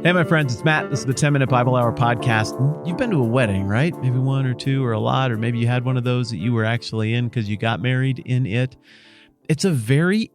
Hey, my friends, it's Matt. This is the 10-Minute Bible Hour podcast. You've been to a wedding, right? Maybe one or two or a lot, or maybe you had one of those that you were actually in because you got married in it. It's a very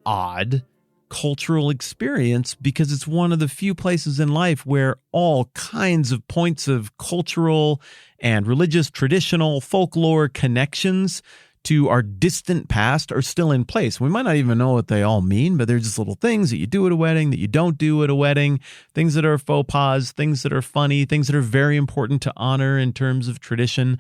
odd cultural experience because it's one of the few places in life where all kinds of points of cultural and religious, traditional, folklore connections to our distant past are still in place. We might not even know what they all mean, but they're just little things that you do at a wedding, that you don't do at a wedding, things that are faux pas, things that are funny, things that are very important to honor in terms of tradition.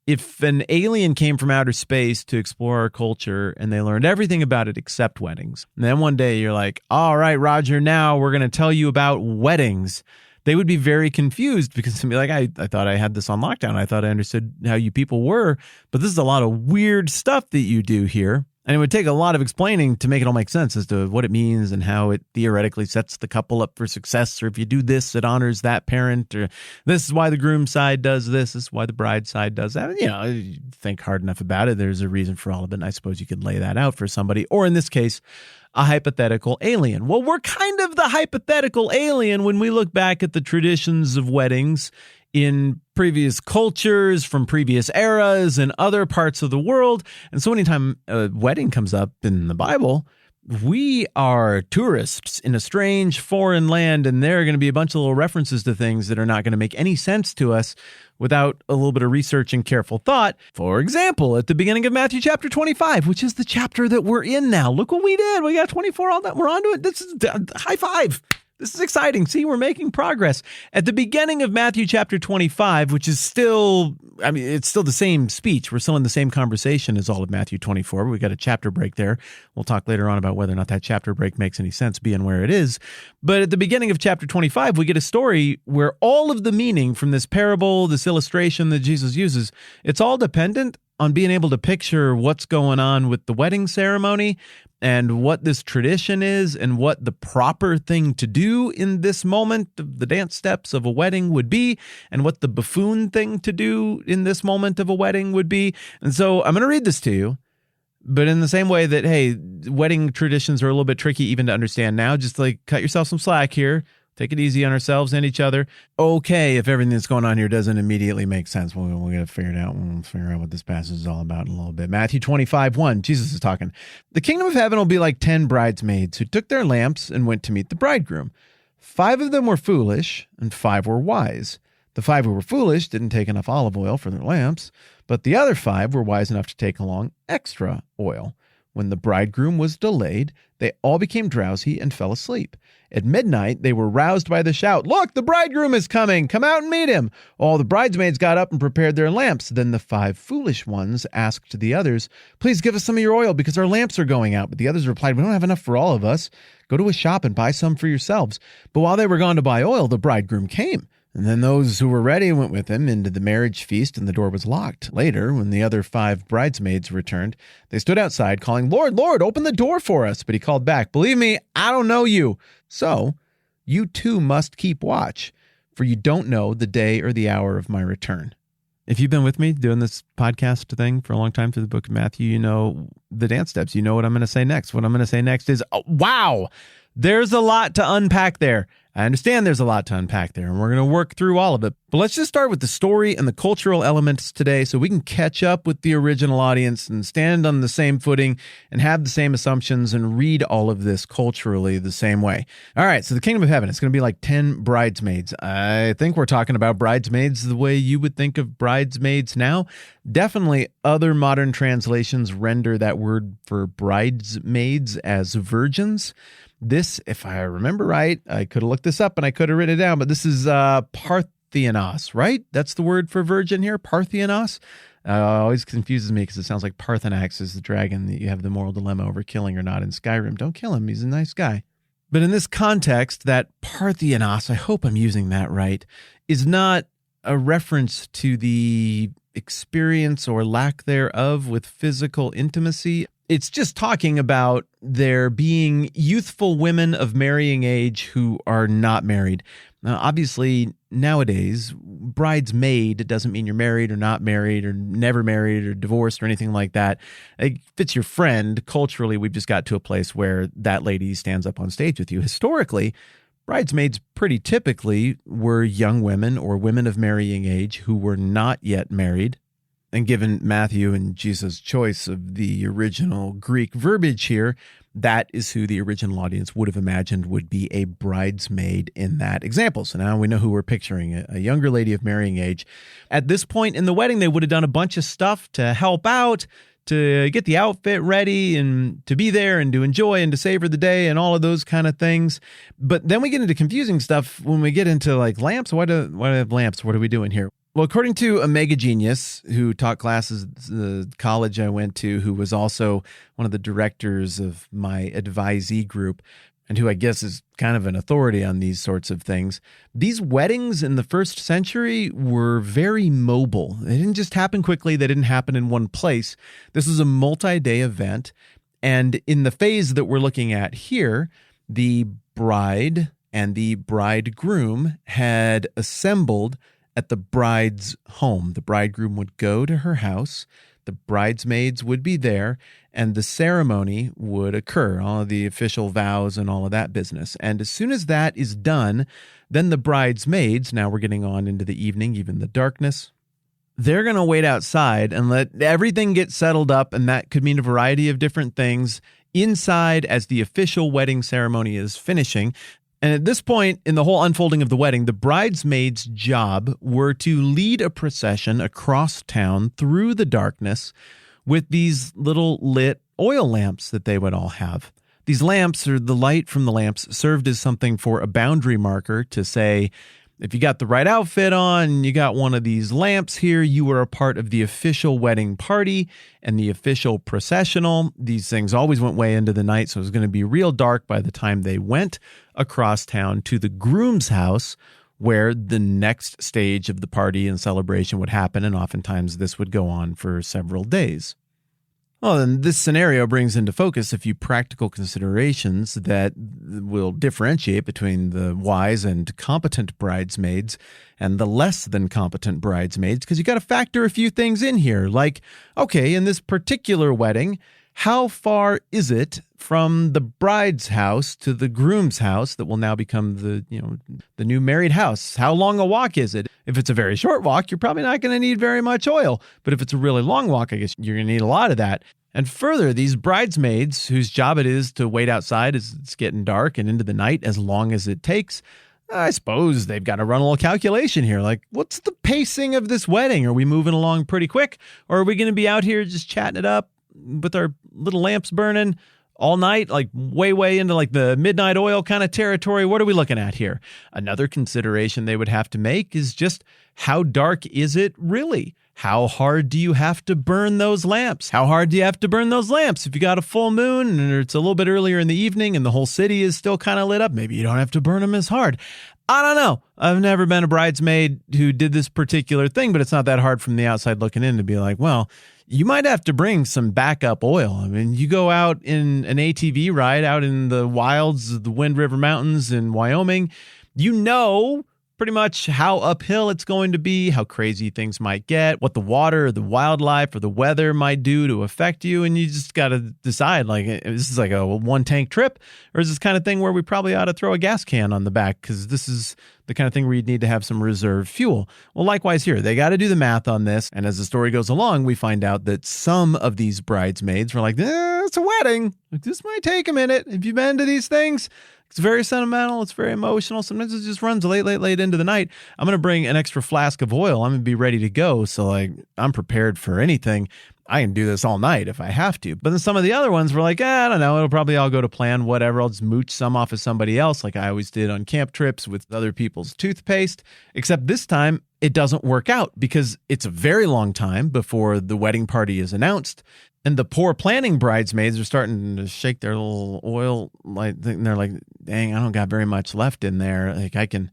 If an alien came from outer space to explore our culture and they learned everything about it except weddings, and then one day you're like, all right, Roger, now we're going to tell you about weddings, they would be very confused because they'd be like, I thought I had this on lockdown. I thought I understood how you people were, but this is a lot of weird stuff that you do here. And it would take a lot of explaining to make it all make sense as to what it means and how it theoretically sets the couple up for success. Or if you do this, it honors that parent. Or this is why the groom side does this. This is why the bride side does that. You know, you think hard enough about it. There's a reason for all of it. And I suppose you could lay that out for somebody. Or in this case, a hypothetical alien. Well, we're kind of the hypothetical alien when we look back at the traditions of weddings in previous cultures, from previous eras and other parts of the world. And so anytime a wedding comes up in the Bible, we are tourists in a strange foreign land, and there are going to be a bunch of little references to things that are not going to make any sense to us without a little bit of research and careful thought. For example, at the beginning of Matthew chapter 25, which is the chapter that we're in now. Look what we did. We got 24 all that. We're on to it. This is high five. This is exciting. See, we're making progress. At the beginning of Matthew chapter 25, which is still, it's still the same speech. We're still in the same conversation as all of Matthew 24. We got a chapter break there. We'll talk later on about whether or not that chapter break makes any sense being where it is. But at the beginning of chapter 25, we get a story where all of the meaning from this parable, this illustration that Jesus uses, it's all dependent on being able to picture what's going on with the wedding ceremony and what this tradition is and what the proper thing to do in this moment of the dance steps of a wedding would be and what the buffoon thing to do in this moment of a wedding would be. And so I'm going to read this to you, but in the same way that, hey, wedding traditions are a little bit tricky even to understand now, just like cut yourself some slack here. Take it easy on ourselves and each other. Okay, if everything that's going on here doesn't immediately make sense, we'll get it figured out. We'll figure out what this passage is all about in a little bit. Matthew 25:1, Jesus is talking. The kingdom of heaven will be like 10 bridesmaids who took their lamps and went to meet the bridegroom. 5 of them were foolish and 5 were wise. The 5 who were foolish didn't take enough olive oil for their lamps, but the other 5 were wise enough to take along extra oil. When the bridegroom was delayed, they all became drowsy and fell asleep. At midnight, they were roused by the shout, "Look, the bridegroom is coming! Come out and meet him!" All the bridesmaids got up and prepared their lamps. Then the 5 foolish ones asked the others, "Please give us some of your oil because our lamps are going out." But the others replied, "We don't have enough for all of us. Go to a shop and buy some for yourselves." But while they were gone to buy oil, the bridegroom came. And then those who were ready went with him into the marriage feast, and the door was locked. Later, when the other 5 bridesmaids returned, they stood outside calling, "Lord, Lord, open the door for us." But he called back, "Believe me, I don't know you. So you too must keep watch, for you don't know the day or the hour of my return." If you've been with me doing this podcast thing for a long time through the book of Matthew, you know the dance steps. You know what I'm going to say next. What I'm going to say next is, wow, there's a lot to unpack there. I understand there's a lot to unpack there, and we're going to work through all of it. But let's just start with the story and the cultural elements today so we can catch up with the original audience and stand on the same footing and have the same assumptions and read all of this culturally the same way. All right, so the kingdom of heaven, it's going to be like 10 bridesmaids. I think we're talking about bridesmaids the way you would think of bridesmaids now. Definitely other modern translations render that word for bridesmaids as virgins. This, if I remember right, I could have looked this up and I could have written it down, but this is Parthenos, right? That's the word for virgin here, Parthenos. Always confuses me because it sounds like Parthenax is the dragon that you have the moral dilemma over killing or not in Skyrim. Don't kill him. He's a nice guy. But in this context, that Parthenos, I hope I'm using that right, is not a reference to the experience or lack thereof with physical intimacy. It's just talking about there being youthful women of marrying age who are not married. Now, obviously, nowadays, bridesmaid doesn't mean you're married or not married or never married or divorced or anything like that. If it's your friend, culturally, we've just got to a place where that lady stands up on stage with you. Historically, Bridesmaids pretty typically were young women or women of marrying age who were not yet married. And given Matthew and Jesus' choice of the original Greek verbiage here, that is who the original audience would have imagined would be a bridesmaid in that example. So now we know who we're picturing, a younger lady of marrying age. At this point in the wedding, they would have done a bunch of stuff to help out, to get the outfit ready and to be there and to enjoy and to savor the day and all of those kind of things. But then we get into confusing stuff when we get into like lamps. Why do I have lamps? What are we doing here? Well, according to a mega genius who taught classes at the college I went to, who was also one of the directors of my advisee group, and who I guess is kind of an authority on these sorts of things, these weddings in the first century were very mobile. They didn't just happen quickly. They didn't happen in one place. This is a multi-day event. And in the phase that we're looking at here, the bride and the bridegroom had assembled at the bride's home. The bridegroom would go to her house, the bridesmaids would be there, and the ceremony would occur, all of the official vows and all of that business. And as soon as that is done, then the bridesmaids, now we're getting on into the evening, even the darkness, they're going to wait outside and let everything get settled up, and that could mean a variety of different things inside as the official wedding ceremony is finishing. And at this point in the whole unfolding of the wedding, the bridesmaids' job were to lead a procession across town through the darkness with these little lit oil lamps that they would all have. These lamps, or the light from the lamps, served as something for a boundary marker to say, if you got the right outfit on, you got one of these lamps here, you were a part of the official wedding party and the official processional. These things always went way into the night, so it was going to be real dark by the time they went across town to the groom's house, where the next stage of the party and celebration would happen, and oftentimes this would go on for several days. Well, then this scenario brings into focus a few practical considerations that will differentiate between the wise and competent bridesmaids and the less than competent bridesmaids, because you got to factor a few things in here. Like, okay, in this particular wedding, how far is it from the bride's house to the groom's house that will now become the new married house? How long a walk is it? If it's a very short walk, you're probably not going to need very much oil. But if it's a really long walk, I guess you're going to need a lot of that. And further, these bridesmaids, whose job it is to wait outside as it's getting dark and into the night as long as it takes, I suppose they've got to run a little calculation here. Like, what's the pacing of this wedding? Are we moving along pretty quick? Or are we going to be out here just chatting it up with our little lamps burning all night, like way into like the midnight oil kind of territory? What are we looking at here? Another consideration they would have to make is just how dark is it really? How hard do you have to burn those lamps? How hard do you have to burn those lamps? If you got a full moon and it's a little bit earlier in the evening and the whole city is still kind of lit up, maybe you don't have to burn them as hard. I don't know. I've never been a bridesmaid who did this particular thing, but it's not that hard from the outside looking in to be like, well, you might have to bring some backup oil. I mean, you go out in an ATV ride out in the wilds of the Wind River Mountains in Wyoming, you know pretty much how uphill it's going to be, how crazy things might get, what the water or the wildlife or the weather might do to affect you. And you just got to decide, like, is this like a one-tank trip, or is this kind of thing where we probably ought to throw a gas can on the back because this is the kind of thing where you'd need to have some reserve fuel. Well, likewise here, they got to do the math on this. And as the story goes along, we find out that some of these bridesmaids were like, it's a wedding. Like, this might take a minute. Have you been to these things? It's very sentimental. It's very emotional. Sometimes it just runs late into the night. I'm going to bring an extra flask of oil. I'm going to be ready to go. So like, I'm prepared for anything. I can do this all night if I have to. But then some of the other ones were like, I don't know. It'll probably all go to plan, whatever. I'll just mooch some off of somebody else like I always did on camp trips with other people's toothpaste. Except this time it doesn't work out because it's a very long time before the wedding party is announced. And the poor planning bridesmaids are starting to shake their little oil light thing. And they're like, dang, I don't got very much left in there. Like I can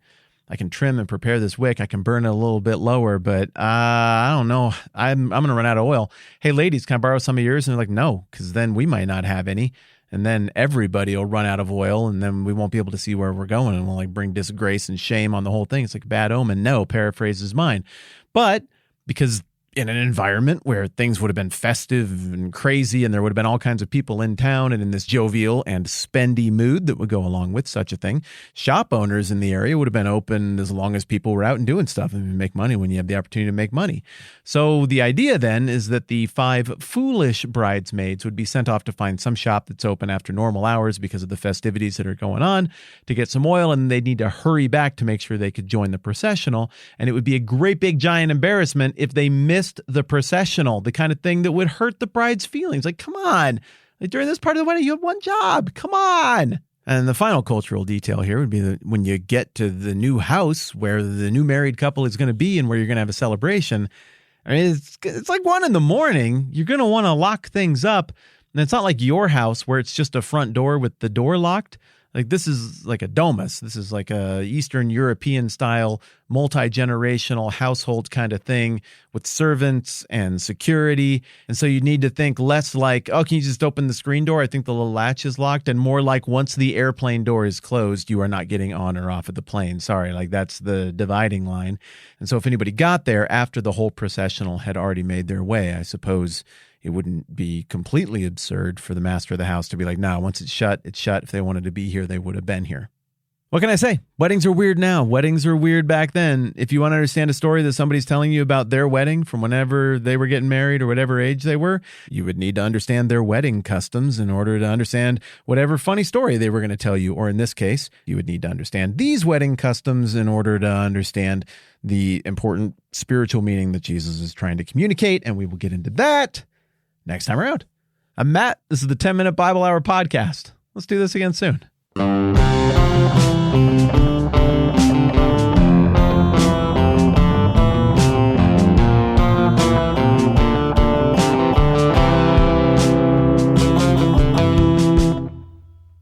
trim and prepare this wick. I can burn it a little bit lower, but I don't know. I'm going to run out of oil. Hey, ladies, can I borrow some of yours? And they're like, no, because then we might not have any. And then everybody will run out of oil, and then we won't be able to see where we're going, and we'll like bring disgrace and shame on the whole thing. It's like a bad omen. No, paraphrases mine. But because in an environment where things would have been festive and crazy, and there would have been all kinds of people in town and in this jovial and spendy mood that would go along with such a thing. Shop owners in the area would have been open as long as people were out and doing stuff, and make money when you have the opportunity to make money. So the idea then is that the 5 foolish bridesmaids would be sent off to find some shop that's open after normal hours because of the festivities that are going on to get some oil, and they'd need to hurry back to make sure they could join the processional. And it would be a great big giant embarrassment if they missed the processional, the kind of thing that would hurt the bride's feelings. Like, come on, like, during this part of the wedding, you have one job. Come on. And the final cultural detail here would be that when you get to the new house where the new married couple is going to be and where you're going to have a celebration, I mean, it's like 1 a.m. You're going to want to lock things up. And it's not like your house where it's just a front door with the door locked. Like, this is like a domus. This is like a Eastern European style, multi-generational household kind of thing with servants and security. And so you need to think less like, oh, can you just open the screen door? I think the little latch is locked. And more like, once the airplane door is closed, you are not getting on or off of the plane. Sorry, like, that's the dividing line. And so if anybody got there after the whole processional had already made their way, I suppose it wouldn't be completely absurd for the master of the house to be like, no, once it's shut, it's shut. If they wanted to be here, they would have been here. What can I say? Weddings are weird now. Weddings were weird back then. If you want to understand a story that somebody's telling you about their wedding from whenever they were getting married or whatever age they were, you would need to understand their wedding customs in order to understand whatever funny story they were going to tell you. Or in this case, you would need to understand these wedding customs in order to understand the important spiritual meaning that Jesus is trying to communicate. And we will get into that next time around. I'm Matt. This is the 10-Minute Bible Hour Podcast. Let's do this again soon.